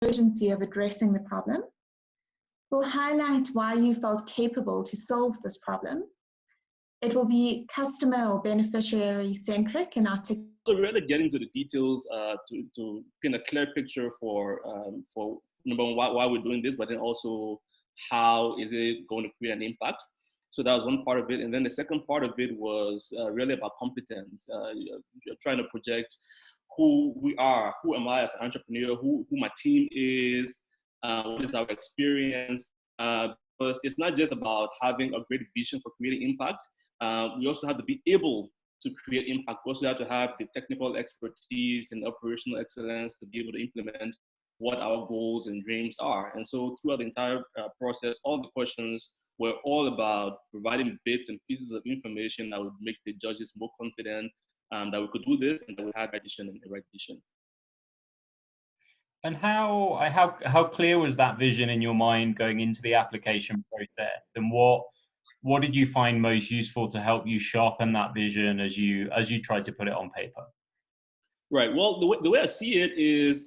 urgency of addressing the problem. We'll highlight why you felt capable to solve this problem. It will be customer or beneficiary centric and articulate. So really getting into the details to paint a clear picture for number one, why we're doing this, but then also how is it going to create an impact. So that was one part of it. And then the second part of it was really about competence. You're trying to project who we are, who am I as an entrepreneur, who my team is, what is our experience. Because it's not just about having a great vision for creating impact. We also have to be able to create impact. We also have to have the technical expertise and operational excellence to be able to implement what our goals and dreams are. And so throughout the entire process, all the questions were all about providing bits and pieces of information that would make the judges more confident that we could do this and that we had vision and the right vision. And how clear was that vision in your mind going into the application process? And what did you find most useful to help you sharpen that vision as you tried to put it on paper? Right. Well, the way I see it is,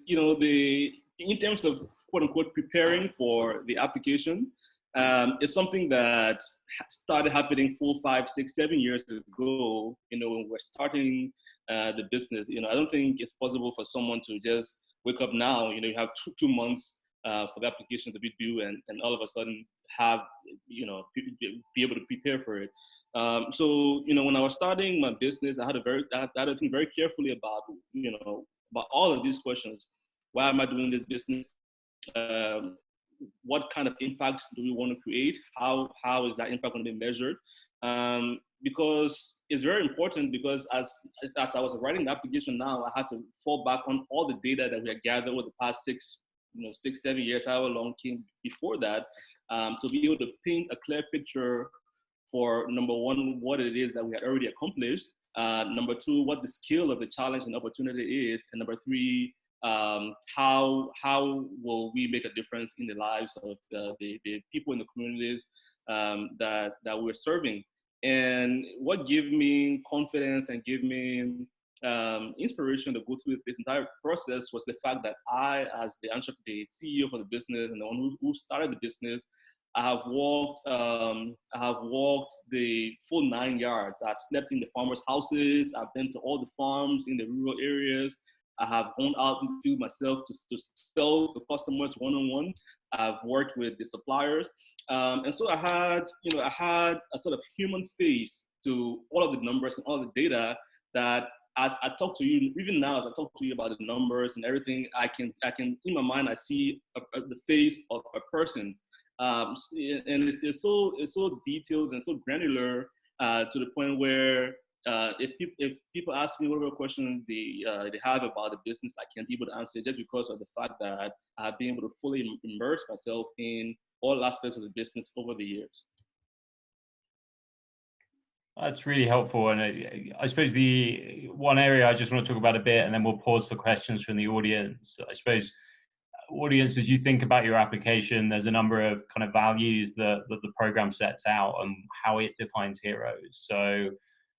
in terms of quote unquote preparing for the application, it's something that started happening 4, 5, 6, 7 years ago. When we're starting the business, I don't think it's possible for someone to just wake up now. You have two months for the application to be due, and all of a sudden have be able to prepare for it. So when I was starting my business, I had to think very carefully about about all of these questions. Why am I doing this business? What kind of impact do we want to create? How is that impact going to be measured? Because it's very important, because as I was writing the application now, I had to fall back on all the data that we had gathered over the past 6, 7 years, however long came before that, to be able to paint a clear picture for, number one, what it is that we had already accomplished, number two, what the scale of the challenge and opportunity is, and number three, how will we make a difference in the lives of the people in the communities that we're serving. And what gave me confidence and gave me inspiration to go through this entire process was the fact that I, as the CEO for the business and the one who started the business, I have walked the full 9 yards. I've slept in the farmers' houses. I've been to all the farms in the rural areas. I have gone out in the field myself to sell the customers one-on-one. I've worked with the suppliers. And so I had a sort of human face to all of the numbers and all the data that, as I talk to you, even now as I talk to you about the numbers and everything, I can in my mind, I see the face of a person. And it's so detailed and so granular to the point where if people ask me whatever questions they have about the business, I can't be able to answer it, just because of the fact that I've been able to fully immerse myself in all aspects of the business over the years. That's really helpful. And I suppose the one area I just want to talk about a bit, and then we'll pause for questions from the audience. I suppose, audience, as you think about your application, there's a number of kind of values that the program sets out and how it defines heroes. So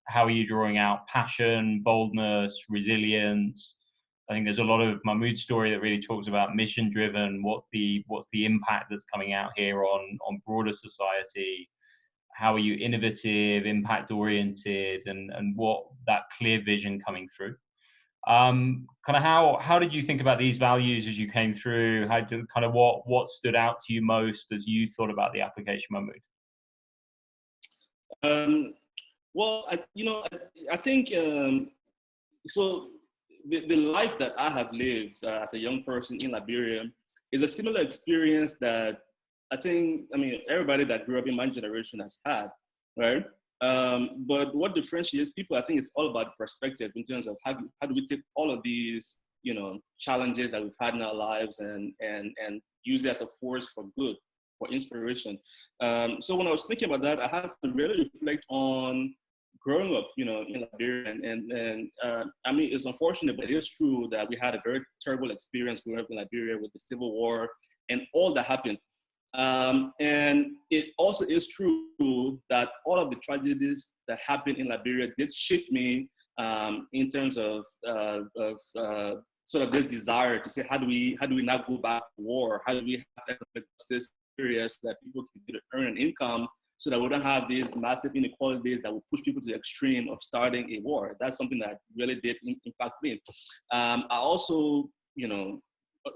how are you drawing out passion, boldness, resilience? I think there's a lot of Mahmoud's story that really talks about mission driven. What's the impact that's coming out here on broader society? How are you innovative, impact oriented, and what that clear vision coming through? Kind of how did you think about these values as you came through? What stood out to you most as you thought about the application, Mahmoud? Well, I think so. The life that I have lived as a young person in Liberia is a similar experience that everybody that grew up in my generation has had, right? But what differentiates people, I think, it's all about perspective in terms of how do we take all of these, challenges that we've had in our lives and use it as a force for good, for inspiration. So when I was thinking about that, I had to really reflect on growing up, in Liberia, and it's unfortunate, but it is true that we had a very terrible experience growing up in Liberia with the Civil War and all that happened. And it also is true that all of the tragedies that happened in Liberia did shape me in terms of sort of this desire to say, how do we not go back to war? How do we have economic justice areas so that people can earn an income, so that we don't have these massive inequalities that will push people to the extreme of starting a war? That's something that really did impact me. I also, on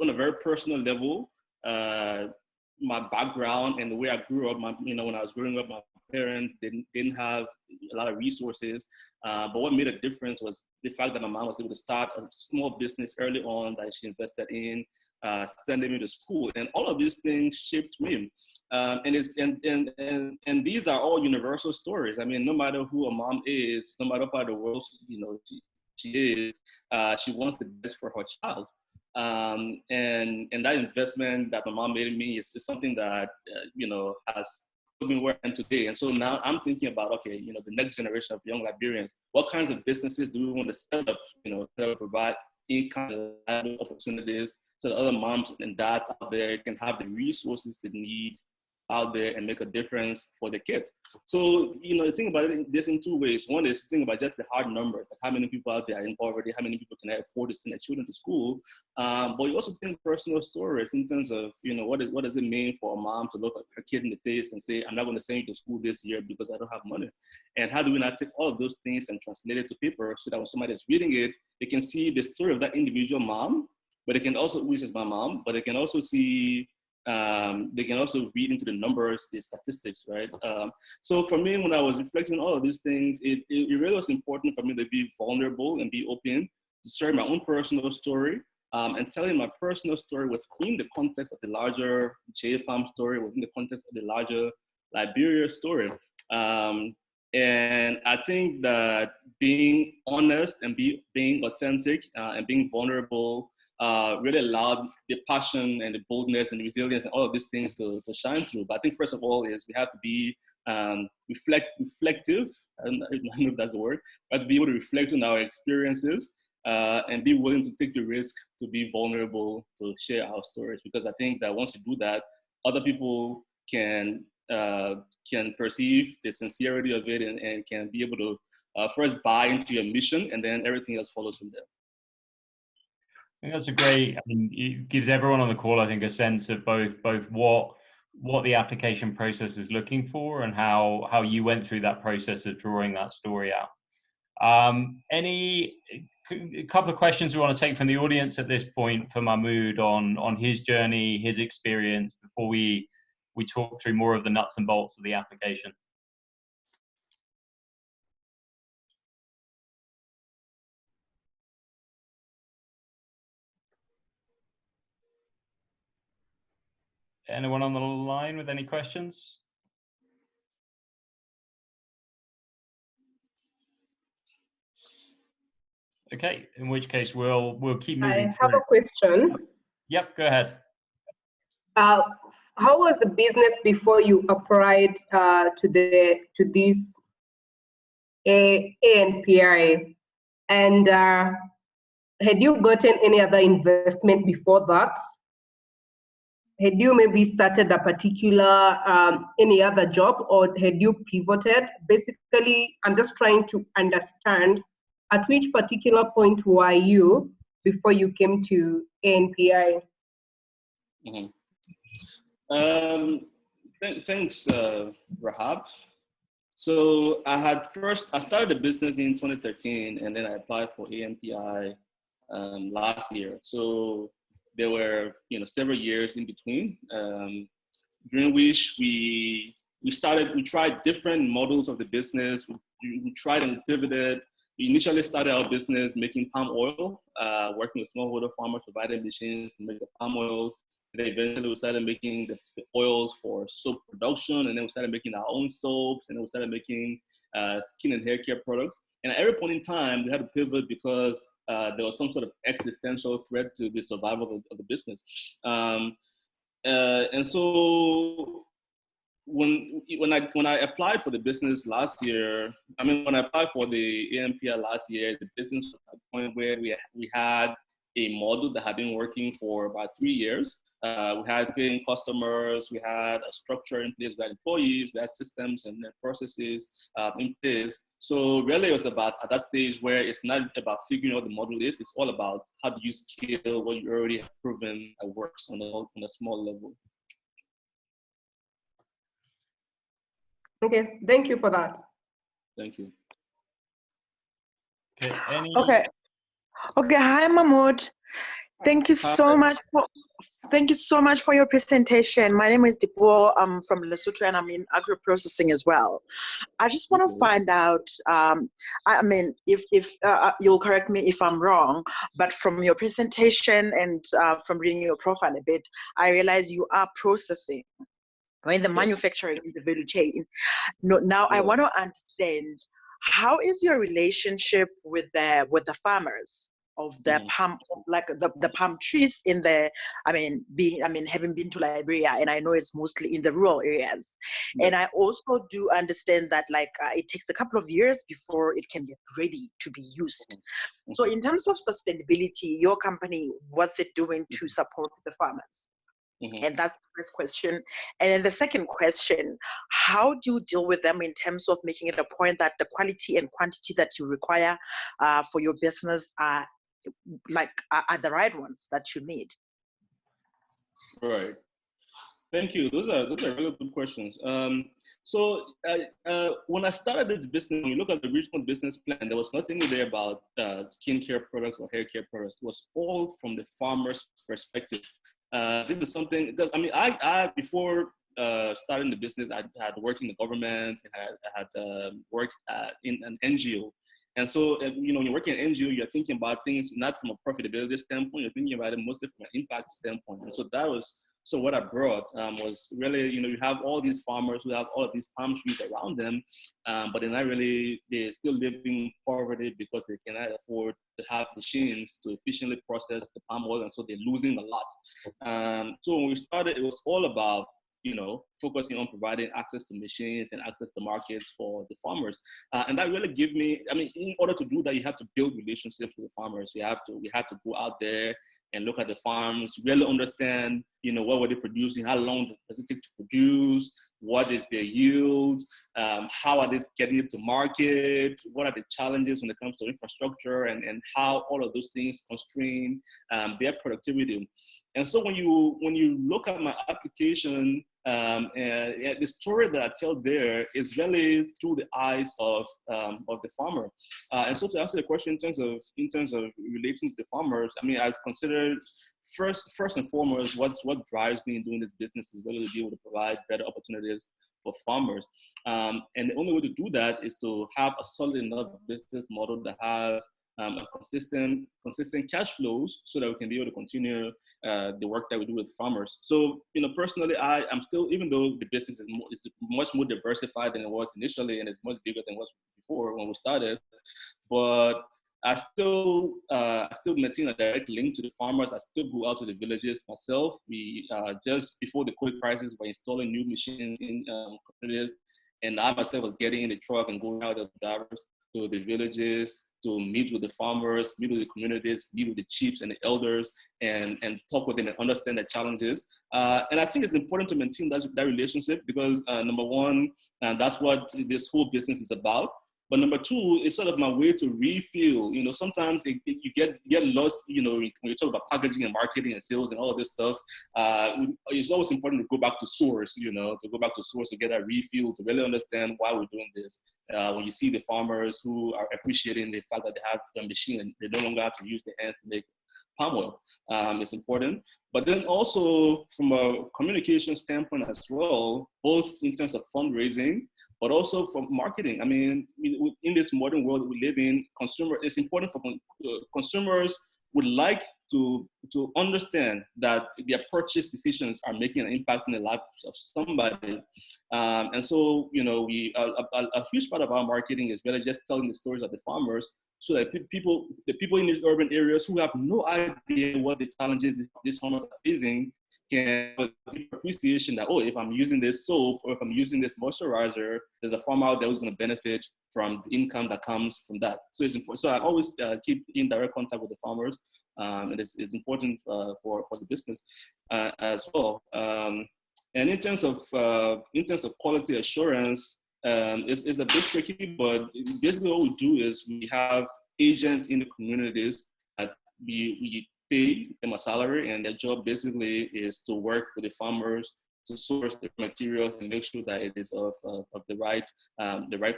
a very personal level, my background and the way I grew up, when I was growing up, my parents didn't have a lot of resources. But what made a difference was the fact that my mom was able to start a small business early on that she invested in, sending me to school, and all of these things shaped me. And these are all universal stories. I mean, no matter who a mom is, no matter what part of the world she is, she wants the best for her child. And that investment that my mom made in me is something that has put me where I am today. And so now I'm thinking about, okay, the next generation of young Liberians, what kinds of businesses do we want to set up, to provide income and opportunities so that other moms and dads out there can have the resources they need out there and make a difference for the kids. So, think about this in two ways. One is think about just the hard numbers, like how many people out there are in poverty, how many people can afford to send their children to school. But you also think personal stories in terms of, what does it mean for a mom to look at her kid in the face and say, I'm not going to send you to school this year because I don't have money. And how do we not take all of those things and translate it to paper so that when somebody is reading it, they can see the story of that individual mom, but they can also, which is my mom, but they can also see they can also read into the numbers, the statistics, right? So for me, when I was reflecting on all of these things, it really was important for me to be vulnerable and be open, to share my own personal story, and telling my personal story within the context of the larger JFAM story, within the context of the larger Liberia story. And I think that being honest and being authentic and being vulnerable really allowed the passion and the boldness and the resilience and all of these things to shine through. But I think first of all is we have to be reflective, and I don't know if that's the word, we have to be able to reflect on our experiences and be willing to take the risk to be vulnerable, to share our stories. Because I think that once you do that, other people can perceive the sincerity of it and can be able to first buy into your mission, and then everything else follows from there. I think that's a great, it gives everyone on the call, I think, a sense of both what the application process is looking for and how you went through that process of drawing that story out. A couple of questions we want to take from the audience at this point for Mahmoud on his journey, his experience, before we talk through more of the nuts and bolts of the application. Anyone on the line with any questions? Okay, in which case we'll keep moving through. I have a question. Yep, go ahead. How was the business before you applied to this ANPI? And had you gotten any other investment before that? Had you maybe started a particular, any other job, or had you pivoted? Basically, I'm just trying to understand at which particular point were you before you came to ANPI? Mm-hmm. Thanks, Rahab. So I started the business in 2013, and then I applied for ANPI last year. So there were several years in between, during which we tried different models of the business. We tried and pivoted. We initially started our business making palm oil, working with smallholder farmers, providing machines to make the palm oil. And then eventually we started making the oils for soap production, and then we started making our own soaps, and then we started making skin and hair care products. And at every point in time, we had to pivot because there was some sort of existential threat to the survival of the business. And so when I applied for the business last year, when I applied for the ANPI last year, the business was at a point where we had a model that had been working for about 3 years. We had paying customers, we had a structure in place, we had employees, we had systems and processes in place. So really it was about at that stage where it's not about figuring out the model is, it's all about how do you scale what you already have proven that works on a small level. Okay, thank you for that. Thank you. Okay. Okay. Hi, Mahmoud. Thank you so much for your presentation. My name is Dipo. I'm from Lesotho and I'm in agro-processing as well. I just want to find out, I mean, if you'll correct me if I'm wrong, but from your presentation and from reading your profile a bit, I realize you are processing, right? The manufacturing in the value chain. Now I want to understand, how is your relationship with the farmers of the palm, like the palm trees in the, having been to Liberia, and I know it's mostly in the rural areas. And I also do understand that it takes a couple of years before it can get ready to be used. So in terms of sustainability, your company, what's it doing to support the farmers? And that's the first question. And then the second question, how do you deal with them in terms of making it a point that the quality and quantity that you require for your business are the right ones that you need? Right. Thank you. Those are really good questions. So when I started this business, when you look at the regional business plan, there was nothing there about skincare products or hair care products. It was all from the farmer's perspective. This is something, because I before starting the business, I had worked in the government, and I had worked in an NGO. And so, when you work in an NGO, you're thinking about things not from a profitability standpoint, you're thinking about it mostly from an impact standpoint. And so what I brought was really, you have all these farmers who have all of these palm trees around them, but they're still living in poverty because they cannot afford to have machines to efficiently process the palm oil, and so they're losing a lot. So when we started, it was all about, focusing on providing access to machines and access to markets for the farmers. And that really gave me, in order to do that, you have to build relationships with the farmers. We have to go out there and look at the farms, really understand, what were they producing, how long does it take to produce, what is their yield, how are they getting it to market, what are the challenges when it comes to infrastructure, and how all of those things constrain their productivity. And so when you look at my application, and the story that I tell there is really through the eyes of the farmer. And so to answer the question in terms of relating to the farmers, I've considered first and foremost, what drives me in doing this business is really to be able to provide better opportunities for farmers. And the only way to do that is to have a solid enough business model that has a consistent cash flows, so that we can be able to continue the work that we do with farmers. So, personally, I'm still, even though the business is much more diversified than it was initially, and it's much bigger than it was before when we started, but I still maintain a direct link to the farmers. I still go out to the villages myself. We just before the COVID crisis, were installing new machines in communities, and I myself was getting in the truck and going out to the villages to meet with the farmers, meet with the communities, meet with the chiefs and the elders, and talk with them and understand the challenges. And I think it's important to maintain that relationship because number one, that's what this whole business is about. But number two, it's sort of my way to refill. Sometimes you get lost, when you talk about packaging and marketing and sales and all of this stuff. It's always important to go back to source, to get that refill, to really understand why we're doing this. When you see the farmers who are appreciating the fact that they have a machine and they no longer have to use their hands to make palm oil, it's important. But then also from a communication standpoint as well, both in terms of fundraising, but also for marketing. In this modern world we live in, it's important for consumers would like to understand that their purchase decisions are making an impact in the life of somebody. And so, a huge part of our marketing is really just telling the stories of the farmers, so that the people in these urban areas who have no idea what the challenges these farmers are facing can have a deep appreciation that, if I'm using this soap or if I'm using this moisturizer, there's a farmer out there who's going to benefit from the income that comes from that. So it's important. So I always keep in direct contact with the farmers. and it's important for the business as well. And in terms of quality assurance, it's a bit tricky, but basically what we do is we have agents in the communities that we pay them a salary, and their job basically is to work with the farmers to source the materials and make sure that it is of the right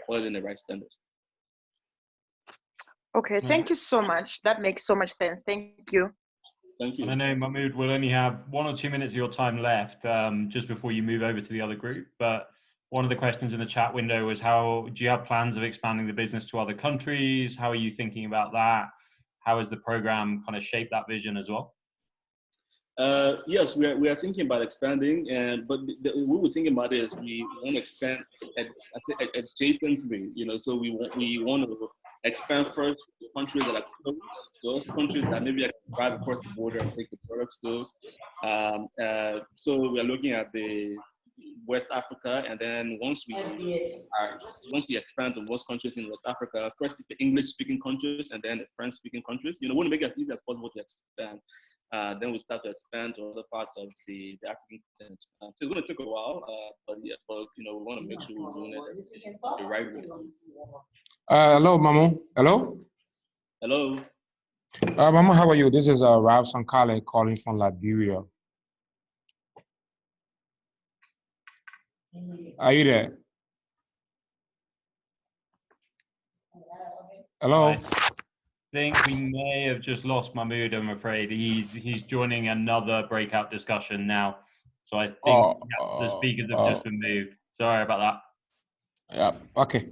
quality and the right standards. Okay, thank you so much. That makes so much sense. Thank you. Thank you. And I know, Mahmoud, we'll only have 1 or 2 minutes of your time left just before you move over to the other group. But one of the questions in the chat window was, do you have plans of expanding the business to other countries? How are you thinking about that? How has the program kind of shaped that vision as well? Yes, we are thinking about expanding, but what we're thinking about is we want to expand adjacently. So we want to expand first to countries that are close, those countries that maybe I can drive across the border and take the products to. So we are looking at the West Africa, and then once we expand to most countries in West Africa, first the English-speaking countries, and then the French-speaking countries. We want to make it as easy as possible to expand. Then we start to expand to other parts of the African continent. So it's going to take a while, but we want to make sure we're doing it the right way. Hello, Mamu. Hello. Hello. Mamu, how are you? This is Ralph Sankale calling from Liberia. Are you there? Hello. I think we may have just lost Mahmoud, I'm afraid. He's joining another breakout discussion now. So I think the speakers have just been moved. Sorry about that. Yeah, okay.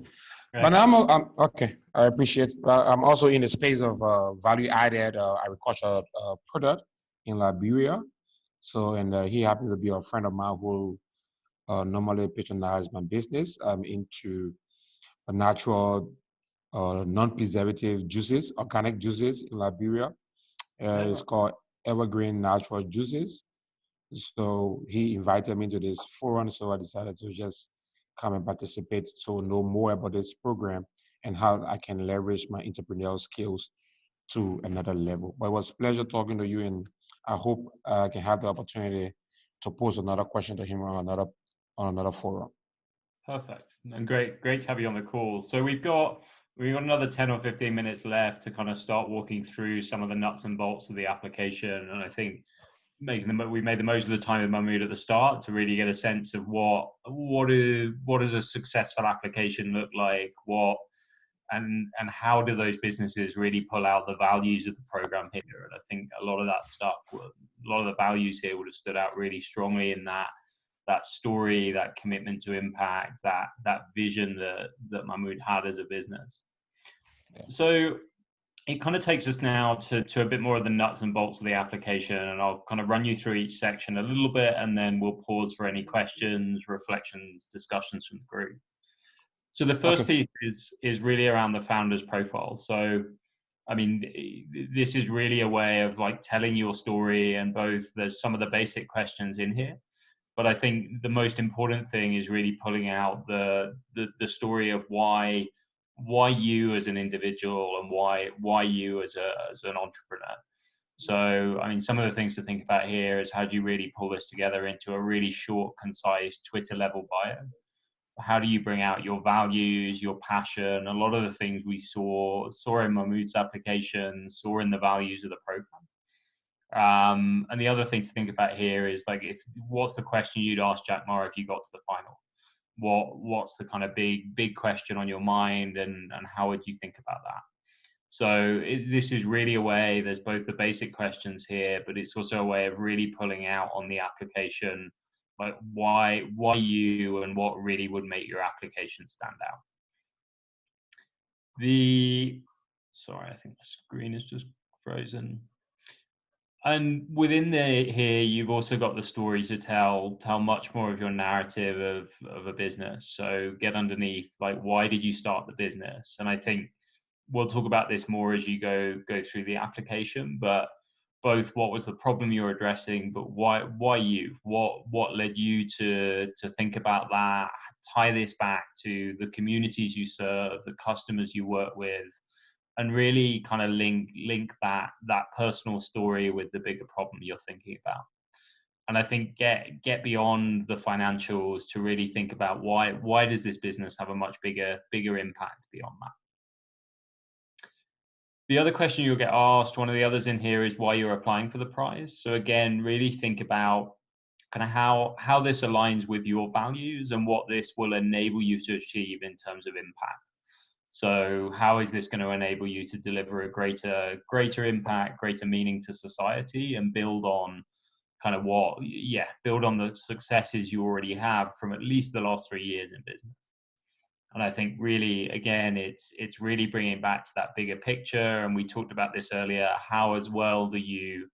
Right. But I'm okay. I appreciate. I'm also in the space of value-added agricultural product in Liberia. So, and he happens to be a friend of mine who normally patronize my business. I'm into natural, non-preservative juices, organic juices in Liberia. It's called Evergreen Natural Juices. So he invited me to this forum, so I decided to just come and participate to know more about this program and how I can leverage my entrepreneurial skills to another level. But it was a pleasure talking to you, and I hope I can have the opportunity to pose another question to him on another forum. Perfect, and great to have you on the call. So we've got another 10 or 15 minutes left to kind of start walking through some of the nuts and bolts of the application, and I think we made the most of the time with Mahmoud at the start to really get a sense of what does a successful application look like, and how do those businesses really pull out the values of the program here. And I think a lot of that stuff, a lot of the values here would have stood out really strongly in that story, that commitment to impact, that vision that Mahmoud had as a business. Yeah. So it kind of takes us now to a bit more of the nuts and bolts of the application, and I'll kind of run you through each section a little bit, and then we'll pause for any questions, reflections, discussions from the group. So the first piece is really around the founder's profile. So, I mean, this is really a way of like telling your story, and there's some of the basic questions in here, but I think the most important thing is really pulling out the story of why you as an individual and why you as an entrepreneur. So, I mean, some of the things to think about here is how do you really pull this together into a really short, concise Twitter level bio? How do you bring out your values, your passion, a lot of the things we saw in Mahmoud's application, saw in the values of the program. And the other thing to think about here is like, what's the question you'd ask Jack Ma if you got to the final? What's the kind of big question on your mind, and how would you think about that? So this is really a way, there's both the basic questions here, but it's also a way of really pulling out on the application, like why you, and what really would make your application stand out. Sorry, I think the screen is just frozen. And within here, you've also got the story to tell much more of your narrative of a business. So get underneath, like, why did you start the business? And I think we'll talk about this more as you go through the application, but both what was the problem you're addressing, but why you? What led you to think about that? Tie this back to the communities you serve, the customers you work with, and really kind of link that personal story with the bigger problem you're thinking about. And I think get beyond the financials to really think about why does this business have a much bigger impact beyond that. The other question you'll get asked, one of the others in here, is why you're applying for the prize. So again, really think about kind of how this aligns with your values and what this will enable you to achieve in terms of impact. So how is this going to enable you to deliver a greater impact, greater meaning to society, and build on kind of build on the successes you already have from at least the last 3 years in business. And I think really, again, it's really bringing back to that bigger picture. And we talked about this earlier. How as well do you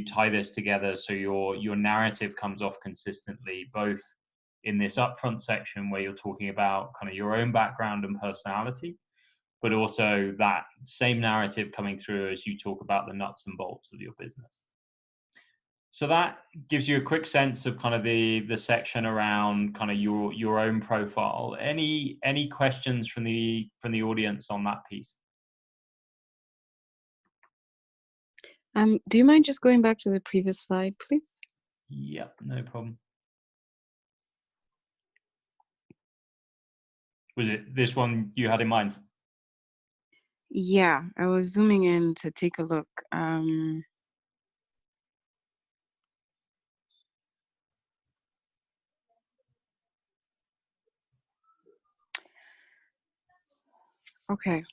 tie this together so your narrative comes off consistently, both in this upfront section where you're talking about kind of your own background and personality, but also that same narrative coming through as you talk about the nuts and bolts of your business. So that gives you a quick sense of kind of the section around kind of your own profile. Any questions from the audience on that piece? Do you mind just going back to the previous slide, please? Yeah, no problem. Was it this one you had in mind? Yeah, I was zooming in to take a look. Okay.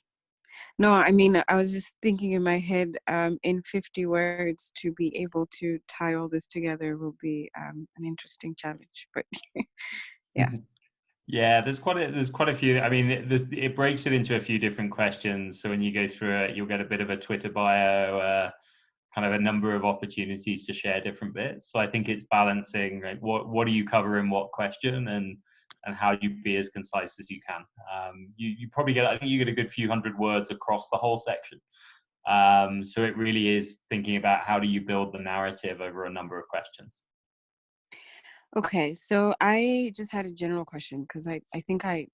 No, I mean, I was just thinking in my head, in 50 words, to be able to tie all this together will be an interesting challenge. But yeah. Yeah, there's quite a few. I mean, it breaks it into a few different questions. So when you go through it, you'll get a bit of a Twitter bio, kind of a number of opportunities to share different bits. So I think it's balancing, like, what do you cover in what question, and how you be as concise as you can. You probably I think you get a good few hundred words across the whole section. So it really is thinking about how do you build the narrative over a number of questions. Okay, so I just had a general question because I think I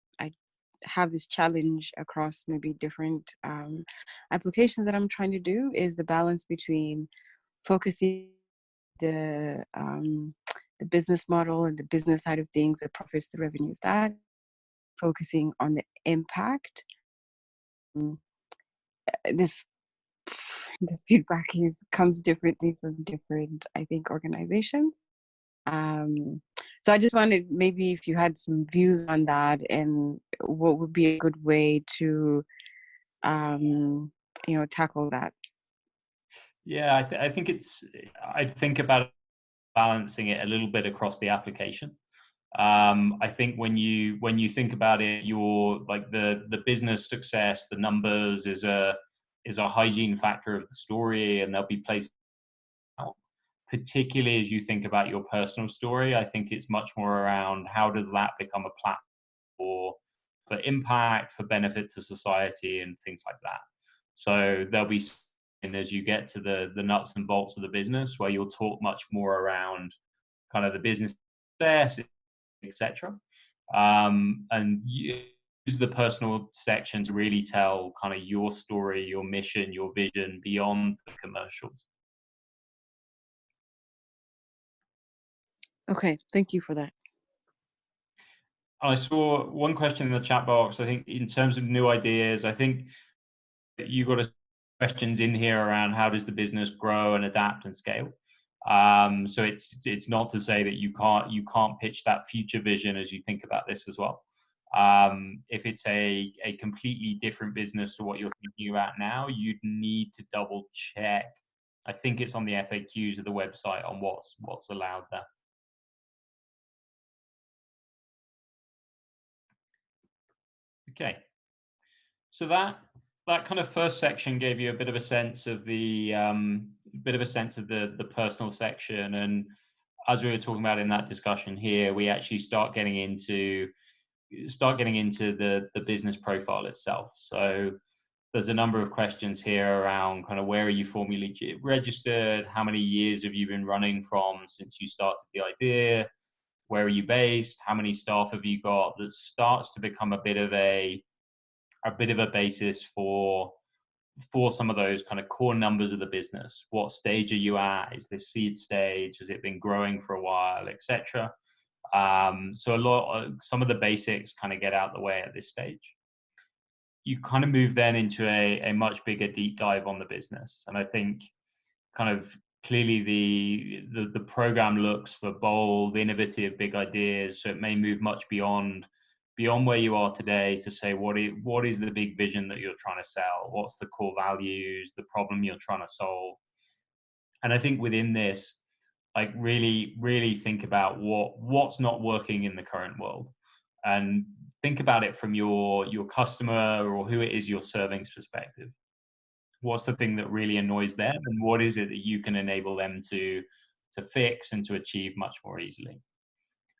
have this challenge across maybe different applications that I'm trying to do, is the balance between focusing the business model and the business side of things, the profits, the revenues, that focusing on the impact. The feedback comes differently from different, I think, organizations. So I just wanted, maybe if you had some views on that, and what would be a good way to, tackle that. Yeah, I think I'd think about balancing it a little bit across the application. I think when you think about it, your like the business success, the numbers is a hygiene factor of the story, and there'll be places. Particularly as you think about your personal story, I think it's much more around how does that become a platform for impact, for benefit to society, and things like that. So there'll be, as you get to the nuts and bolts of the business, where you'll talk much more around kind of the business success, etc. And use the personal section to really tell kind of your story, your mission, your vision beyond the commercials. Okay, thank you for that. I saw one question in the chat box. I think in terms of new ideas, I think you got questions in here around how does the business grow and adapt and scale. So it's not to say that you can't pitch that future vision as you think about this as well. If it's a completely different business to what you're thinking about now, you'd need to double check. I think it's on the FAQs of the website on what's allowed there. Okay, so that kind of first section gave you a bit of a sense of the personal section, and as we were talking about in that discussion here, we actually start getting into the business profile itself. So there's a number of questions here around kind of where are you formally registered, how many years have you been running from since you started the idea, where are you based, how many staff have you got. That starts to become a bit of a basis for for some of those kind of core numbers of the business. What stage are you at? Is this seed stage? Has it been growing for a while, etc.? So some of the basics kind of get out the way at this stage. You kind of move then into a much bigger deep dive on the business. And I think kind of clearly the program looks for bold, innovative, big ideas. So it may move much beyond where you are today to say, what is the big vision that you're trying to sell? What's the core values, the problem you're trying to solve? And I think within this, like really think about what's not working in the current world, and think about it from your customer or who it is you're serving's perspective. What's the thing that really annoys them, and what is it that you can enable them to fix and to achieve much more easily?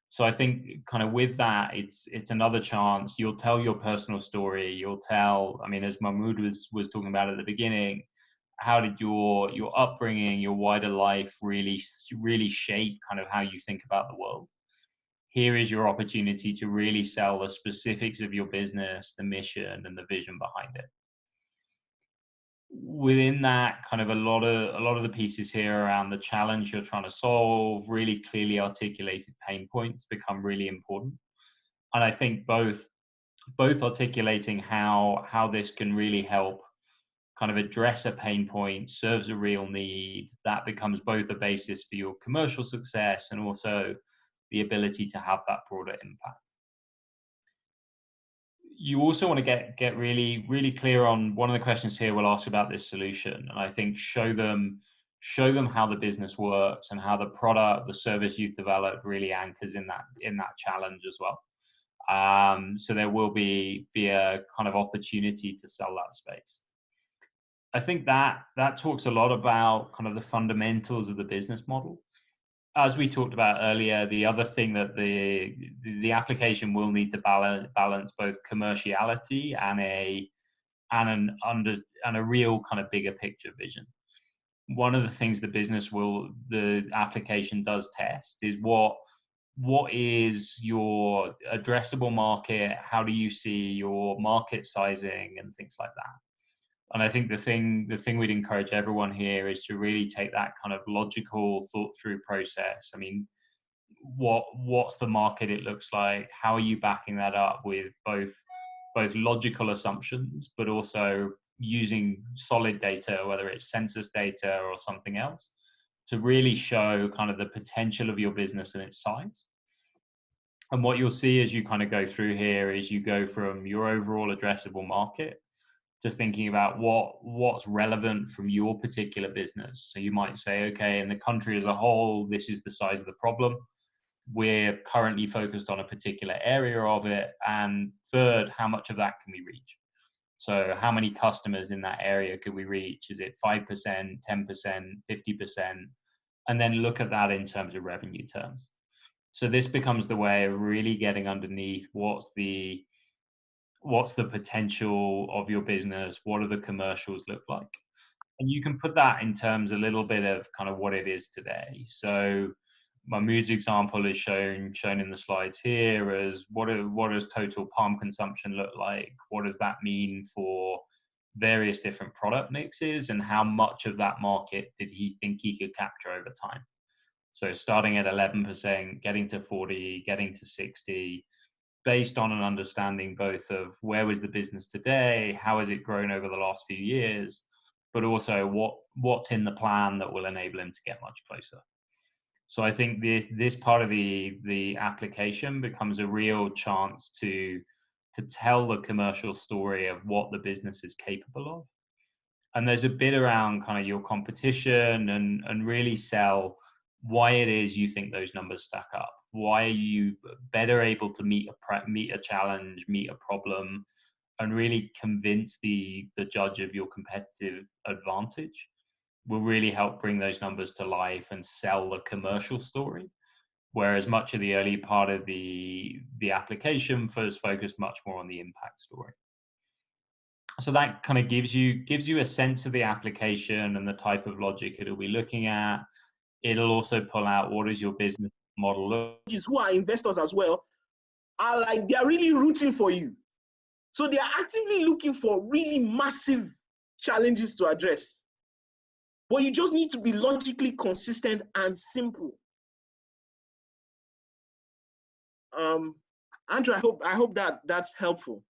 So I think kind of with that, it's another chance. You'll tell your personal story. You'll tell, I mean, as Mahmoud was talking about at the beginning, how did your upbringing, your wider life really shape kind of how you think about the world? Here is your opportunity to really sell the specifics of your business, the mission, and the vision behind it. Within that, kind of a lot of the pieces here around the challenge you're trying to solve, really clearly articulated pain points become really important. And I think both articulating how this can really help kind of address a pain point, serves a real need, that becomes both a basis for your commercial success and also the ability to have that broader impact. You also want to get really clear on one of the questions here. We'll ask about this solution, and I think show them how the business works and how the product, the service you've developed really anchors in that challenge as well. So there will be a kind of opportunity to sell that space. I think that talks a lot about kind of the fundamentals of the business model. As we talked about earlier, the other thing that the application will need to balance both commerciality and a real kind of bigger picture vision. One of the things the application does test is what is your addressable market? How do you see your market sizing and things like that? And I think the thing we'd encourage everyone here is to really take that kind of logical, thought-through process. I mean, what's the market it looks like? How are you backing that up with both logical assumptions, but also using solid data, whether it's census data or something else, to really show kind of the potential of your business and its size. And what you'll see as you kind of go through here is you go from your overall addressable market to thinking about what's relevant from your particular business. So you might say, okay, in the country as a whole, this is the size of the problem. We're currently focused on a particular area of it. And third, how much of that can we reach? So how many customers in that area could we reach? Is it 5%, 10%, 50%? And then look at that in terms of revenue terms. So this becomes the way of really getting underneath what's the potential of your business, what do the commercials look like? And you can put that in terms a little bit of kind of what it is today. So Mahmoud's example is shown in the slides here as what does total palm consumption look like? What does that mean for various different product mixes, and how much of that market did he think he could capture over time? So starting at 11%, getting to 40, getting to 60, based on an understanding both of where was the business today, how has it grown over the last few years, but also what's in the plan that will enable him to get much closer. So I think this part of the application becomes a real chance to tell the commercial story of what the business is capable of. And there's a bit around kind of your competition and really sell why it is you think those numbers stack up. Why are you better able to meet a challenge, meet a problem, and really convince the judge of your competitive advantage will really help bring those numbers to life and sell the commercial story. Whereas much of the early part of the application was focused much more on the impact story. So that kind of gives you a sense of the application and the type of logic it'll be looking at. It'll also pull out what is your business model look. Who are investors as well are like, they're really rooting for you. So they are actively looking for really massive challenges to address. But you just need to be logically consistent and simple. Andrew, I hope that that's helpful.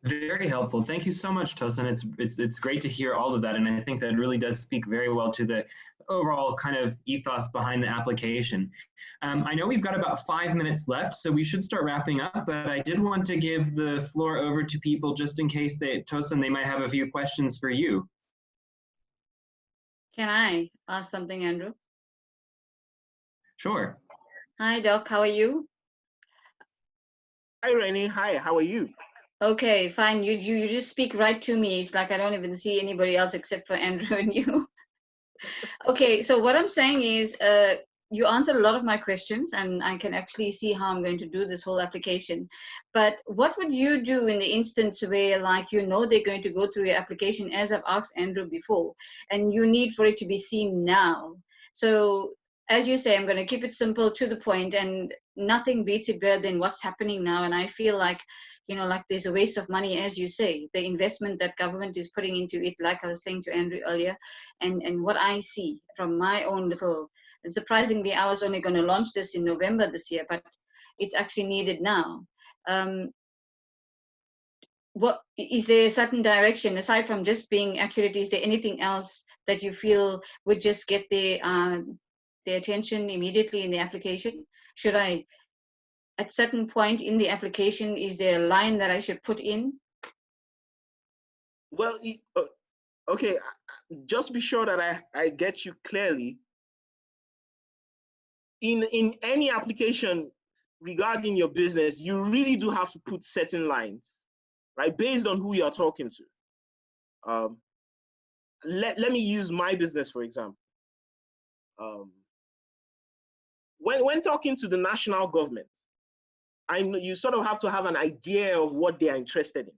Very helpful. Thank you so much, Tosin. It's great to hear all of that, and I think that really does speak very well to the overall kind of ethos behind the application. I know we've got about 5 minutes left, so we should start wrapping up, but I did want to give the floor over to people just in case Tosin, they might have a few questions for you. Can I ask something, Andrew? Sure. Hi, Doc. How are you? Hi, Renee. Hi, how are you? Okay, fine. You just speak right to me. It's like I don't even see anybody else except for Andrew and you. Okay, so what I'm saying is you answered a lot of my questions, and I can actually see how I'm going to do this whole application. But what would you do in the instance where, like, you know they're going to go through your application, as I've asked Andrew before, and you need for it to be seen now? So as you say, I'm going to keep it simple, to the point, and nothing beats it better than what's happening now. And I feel like, you know, like there's a waste of money, as you say, the investment that government is putting into it, like I was saying to Andrew earlier, and what I see from my own little, surprisingly, I was only going to launch this in November this year, but it's actually needed now. What is there a certain direction, aside from just being accurate, is there anything else that you feel would just get the attention immediately in the application? Should I, at certain point in the application, is there a line that I should put in? Well, okay, just be sure that I get you clearly. In any application regarding your business, you really do have to put certain lines, right, based on who you're talking to. Let me use my business, for example. When talking to the national government, I know you sort of have to have an idea of what they are interested in.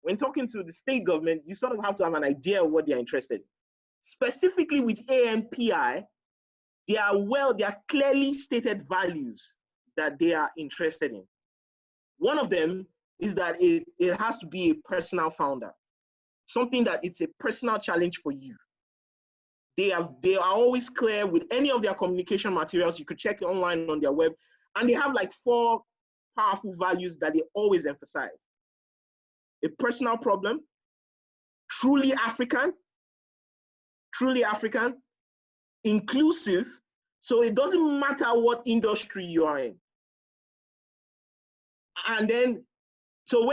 When talking to the state government, you sort of have to have an idea of what they are interested in. Specifically with ANPI, there are clearly stated values that they are interested in. One of them is that it has to be a personal founder, something that it's a personal challenge for you. They are always clear with any of their communication materials. You could check it online on their web, and they have like 4 powerful values that they always emphasize. A personal problem, truly African, inclusive, so it doesn't matter what industry you are in. And then, so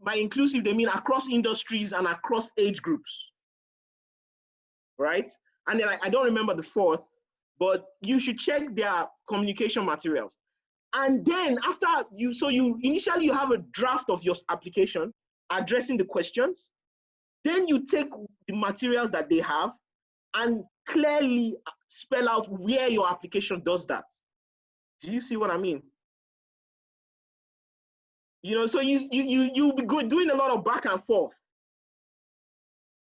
by inclusive, they mean across industries and across age groups, right? And then I don't remember the 4th, but you should check their communication materials. And then after you initially you have a draft of your application addressing the questions. Then you take the materials that they have and clearly spell out where your application does that. Do you see what I mean? You know, so you'll be doing a lot of back and forth.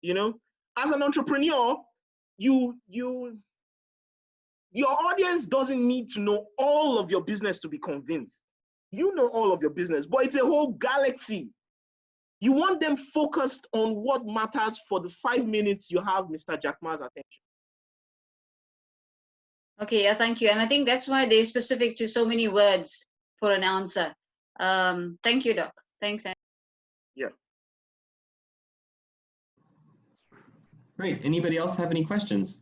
You know, as an entrepreneur, your audience doesn't need to know all of your business to be convinced. You know all of your business, but it's a whole galaxy. You want them focused on what matters for the 5 minutes you have Mr. Jack Ma's attention. Okay, yeah, thank you. And I think that's why they're specific to so many words for an answer. Thank you, Doc. Thanks. Yeah. Great. Anybody else have any questions?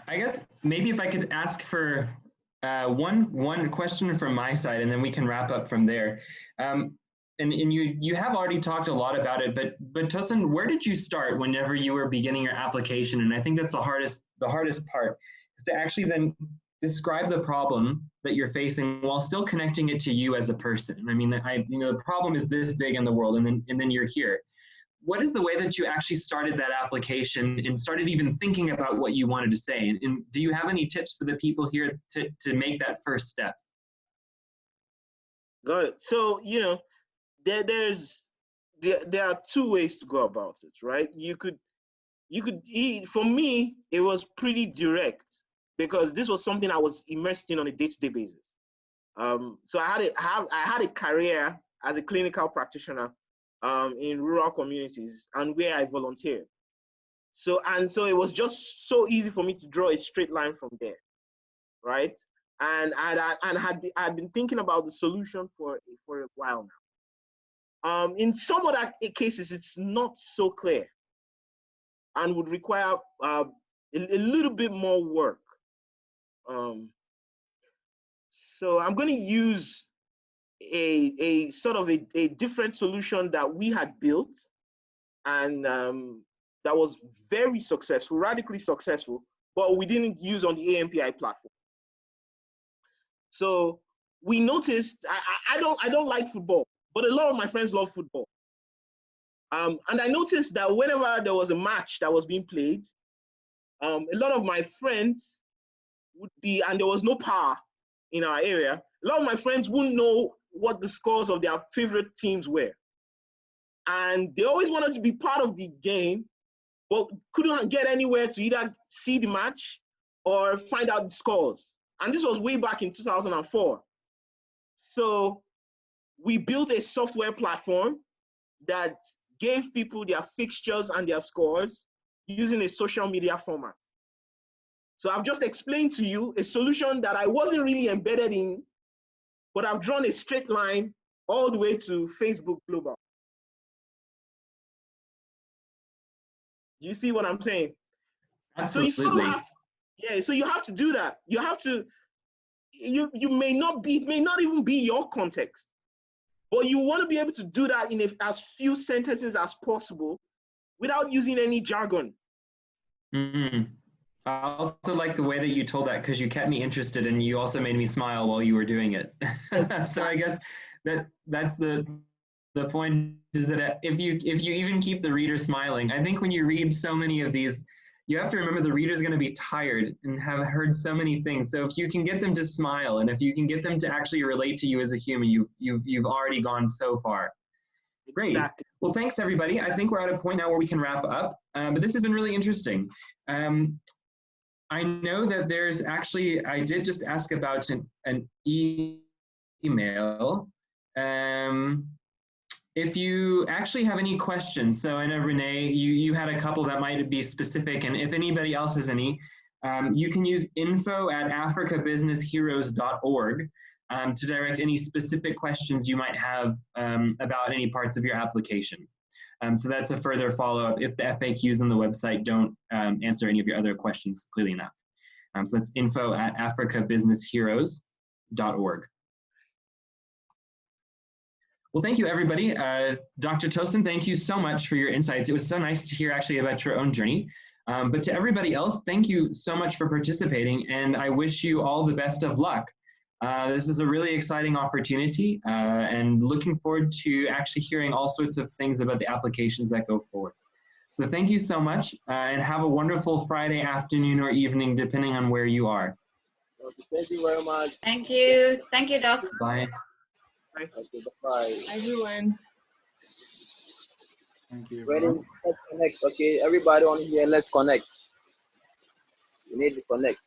I guess maybe if I could ask for one question from my side, and then we can wrap up from there. And you have already talked a lot about it, but Tosin, where did you start whenever you were beginning your application? And I think that's the hardest part, is to actually then describe the problem that you're facing while still connecting it to you as a person. I mean, the problem is this big in the world, and then you're here. What is the way that you actually started that application and started even thinking about what you wanted to say? And do you have any tips for the people here to make that first step? Got it. So, you know, there are 2 ways to go about it, right? You could for me, it was pretty direct because this was something I was immersed in on a day-to-day basis. So I had a career as a clinical practitioner in rural communities and where I volunteered. So it was just so easy for me to draw a straight line from there, right? And I'd been thinking about the solution for a while now. In some other cases, it's not so clear and would require a little bit more work. So I'm going to use a sort of a different solution that we had built and that was very successful, radically successful, but we didn't use on the ANPI platform. So we noticed, I don't like football, but a lot of my friends love football. And I noticed that whenever there was a match that was being played, a lot of my friends would be, and there was no power in our area, a lot of my friends wouldn't know what the scores of their favorite teams were. And they always wanted to be part of the game, but couldn't get anywhere to either see the match or find out the scores. And this was way back in 2004. So we built a software platform that gave people their fixtures and their scores using a social media format. So I've just explained to you a solution that I wasn't really embedded in, but I've drawn a straight line all the way to Facebook Global. Do you see what I'm saying? Absolutely. So you sort of have to, yeah, so you have to do that. You have to, you may not be, it may not even be your context, but you want to be able to do that in as few sentences as possible without using any jargon. Mm-hmm. I also like the way that you told that because you kept me interested and you also made me smile while you were doing it. So I guess that's the point, is that if you even keep the reader smiling, I think when you read so many of these, you have to remember the reader's going to be tired and have heard so many things. So if you can get them to smile and if you can get them to actually relate to you as a human, you've already gone so far. Great. Exactly. Well, thanks everybody. I think we're at a point now where we can wrap up, but this has been really interesting. I know that there's actually, I did just ask about an email. If you actually have any questions, so I know Renee, you had a couple that might be specific, and if anybody else has any, you can use info@africabusinessheroes.org to direct any specific questions you might have about any parts of your application. So that's a further follow-up if the FAQs on the website don't answer any of your other questions clearly enough. So that's info@africabusinessheroes.org. Well, thank you, everybody. Dr. Tosin, thank you so much for your insights. It was so nice to hear actually about your own journey. But to everybody else, thank you so much for participating, and I wish you all the best of luck. This is a really exciting opportunity, and looking forward to actually hearing all sorts of things about the applications that go forward. So thank you so much, and have a wonderful Friday afternoon or evening, depending on where you are. Okay, thank you very much. Thank you. Thank you, Doc. Bye. Okay, bye. Everyone. Thank you. Ready? Let's connect. Okay, everybody on here, let's connect. We need to connect.